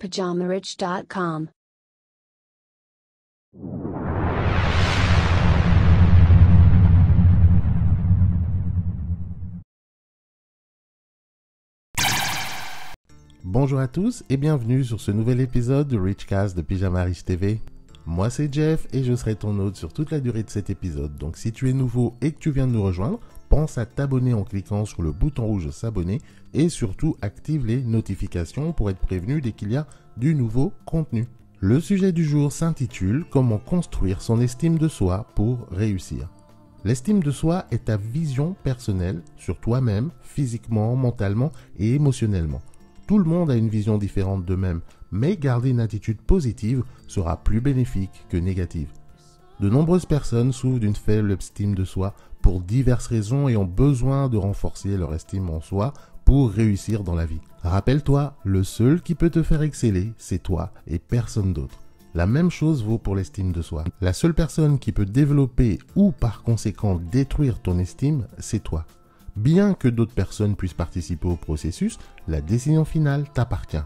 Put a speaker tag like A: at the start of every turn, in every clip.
A: PajamaRich.com.
B: Bonjour à tous et bienvenue sur ce nouvel épisode de Richcast de Pyjama Rich TV. Moi c'est Jeff et je serai ton hôte sur toute la durée de cet épisode. Donc si tu es nouveau et que tu viens de nous rejoindre, pense à t'abonner en cliquant sur le bouton rouge s'abonner et surtout active les notifications pour être prévenu dès qu'il y a du nouveau contenu. Le sujet du jour s'intitule « Comment construire son estime de soi pour réussir ». L'estime de soi est ta vision personnelle sur toi-même, physiquement, mentalement et émotionnellement. Tout le monde a une vision différente d'eux-mêmes, mais garder une attitude positive sera plus bénéfique que négative. De nombreuses personnes souffrent d'une faible estime de soi pour diverses raisons et ont besoin de renforcer leur estime en soi pour réussir dans la vie. Rappelle-toi, le seul qui peut te faire exceller, c'est toi et personne d'autre. La même chose vaut pour l'estime de soi. La seule personne qui peut développer ou par conséquent détruire ton estime, c'est toi. Bien que d'autres personnes puissent participer au processus, la décision finale t'appartient.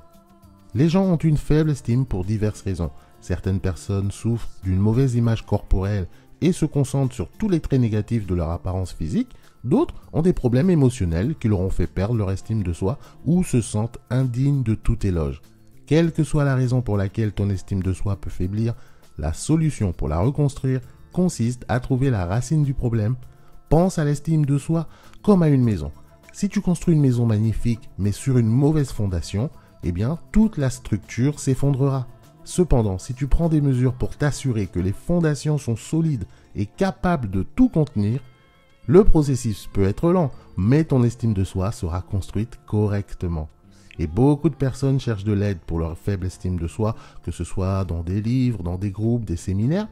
B: Les gens ont une faible estime pour diverses raisons. Certaines personnes souffrent d'une mauvaise image corporelle et se concentrent sur tous les traits négatifs de leur apparence physique. D'autres ont des problèmes émotionnels qui leur ont fait perdre leur estime de soi ou se sentent indignes de tout éloge. Quelle que soit la raison pour laquelle ton estime de soi peut faiblir, la solution pour la reconstruire consiste à trouver la racine du problème. Pense à l'estime de soi comme à une maison. Si tu construis une maison magnifique mais sur une mauvaise fondation, eh bien toute la structure s'effondrera. Cependant, si tu prends des mesures pour t'assurer que les fondations sont solides et capables de tout contenir, le processus peut être lent, mais ton estime de soi sera construite correctement. Et beaucoup de personnes cherchent de l'aide pour leur faible estime de soi, que ce soit dans des livres, dans des groupes, des séminaires.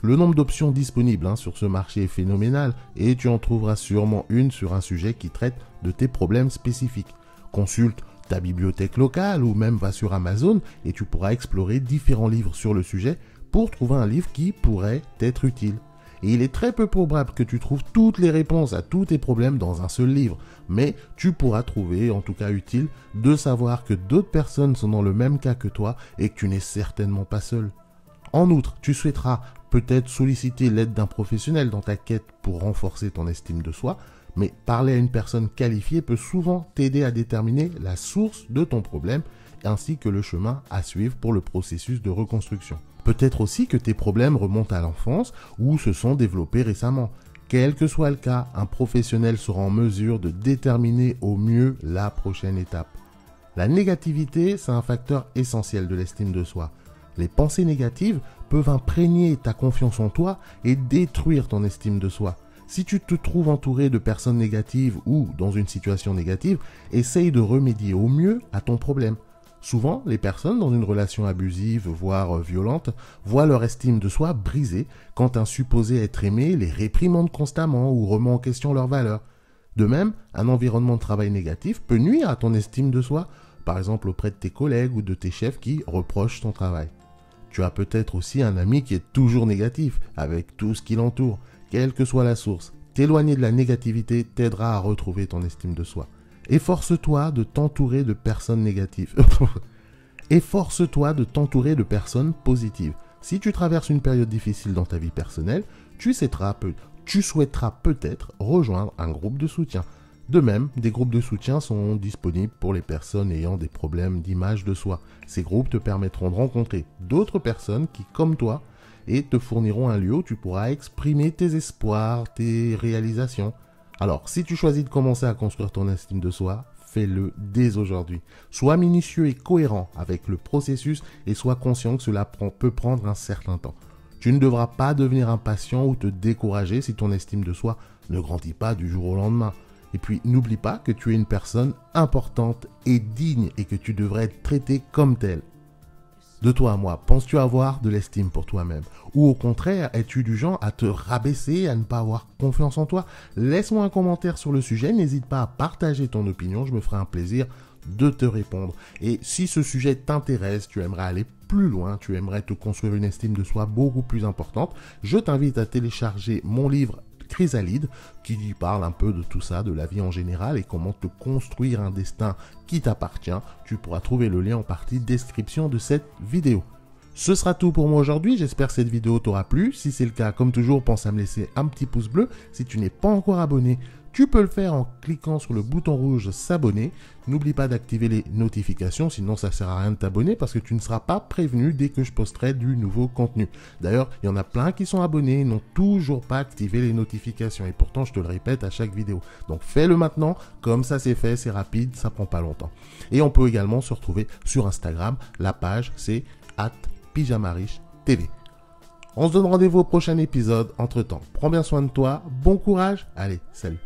B: Le nombre d'options disponibles sur ce marché est phénoménal et tu en trouveras sûrement une sur un sujet qui traite de tes problèmes spécifiques. Consulte ta bibliothèque locale ou même va sur Amazon et tu pourras explorer différents livres sur le sujet pour trouver un livre qui pourrait t'être utile. Et il est très peu probable que tu trouves toutes les réponses à tous tes problèmes dans un seul livre, mais tu pourras trouver, en tout cas utile, de savoir que d'autres personnes sont dans le même cas que toi et que tu n'es certainement pas seul. En outre, tu souhaiteras peut-être solliciter l'aide d'un professionnel dans ta quête pour renforcer ton estime de soi, mais parler à une personne qualifiée peut souvent t'aider à déterminer la source de ton problème ainsi que le chemin à suivre pour le processus de reconstruction. Peut-être aussi que tes problèmes remontent à l'enfance ou se sont développés récemment. Quel que soit le cas, un professionnel sera en mesure de déterminer au mieux la prochaine étape. La négativité, c'est un facteur essentiel de l'estime de soi. Les pensées négatives peuvent imprégner ta confiance en toi et détruire ton estime de soi. Si tu te trouves entouré de personnes négatives ou dans une situation négative, essaye de remédier au mieux à ton problème. Souvent, les personnes dans une relation abusive, voire violente, voient leur estime de soi brisée quand un supposé être aimé les réprimande constamment ou remet en question leurs valeurs. De même, un environnement de travail négatif peut nuire à ton estime de soi, par exemple auprès de tes collègues ou de tes chefs qui reprochent ton travail. Tu as peut-être aussi un ami qui est toujours négatif, avec tout ce qui l'entoure. Quelle que soit la source, t'éloigner de la négativité t'aidera à retrouver ton estime de soi. Efforce-toi de t'entourer de personnes négatives. Efforce-toi de t'entourer de personnes positives. Si tu traverses une période difficile dans ta vie personnelle, tu souhaiteras peut-être rejoindre un groupe de soutien. De même, des groupes de soutien sont disponibles pour les personnes ayant des problèmes d'image de soi. Ces groupes te permettront de rencontrer d'autres personnes qui, comme toi, et te fourniront un lieu où tu pourras exprimer tes espoirs, tes réalisations. Alors, si tu choisis de commencer à construire ton estime de soi, fais-le dès aujourd'hui. Sois minutieux et cohérent avec le processus et sois conscient que cela peut prendre un certain temps. Tu ne devras pas devenir impatient ou te décourager si ton estime de soi ne grandit pas du jour au lendemain. Et puis, n'oublie pas que tu es une personne importante et digne et que tu devrais être traité comme telle. De toi à moi, penses-tu avoir de l'estime pour toi-même? Ou au contraire, es-tu du genre à te rabaisser, à ne pas avoir confiance en toi? Laisse-moi un commentaire sur le sujet, n'hésite pas à partager ton opinion, je me ferai un plaisir de te répondre. Et si ce sujet t'intéresse, tu aimerais aller plus loin, tu aimerais te construire une estime de soi beaucoup plus importante, je t'invite à télécharger mon livre Chrysalide qui parle un peu de tout ça, de la vie en général et comment te construire un destin qui t'appartient. Tu pourras trouver le lien en partie description de cette vidéo. Ce sera tout pour moi aujourd'hui, j'espère que cette vidéo t'aura plu. Si c'est le cas, comme toujours, pense à me laisser un petit pouce bleu. Si tu n'es pas encore abonné, tu peux le faire en cliquant sur le bouton rouge s'abonner. N'oublie pas d'activer les notifications, sinon ça sert à rien de t'abonner parce que tu ne seras pas prévenu dès que je posterai du nouveau contenu. D'ailleurs, il y en a plein qui sont abonnés et n'ont toujours pas activé les notifications et pourtant je te le répète à chaque vidéo. Donc fais-le maintenant, comme ça c'est fait, c'est rapide, ça prend pas longtemps. Et on peut également se retrouver sur Instagram, la page c'est @pyjamariche.tv. On se donne rendez-vous au prochain épisode. Entre temps, prends bien soin de toi, bon courage, allez, salut.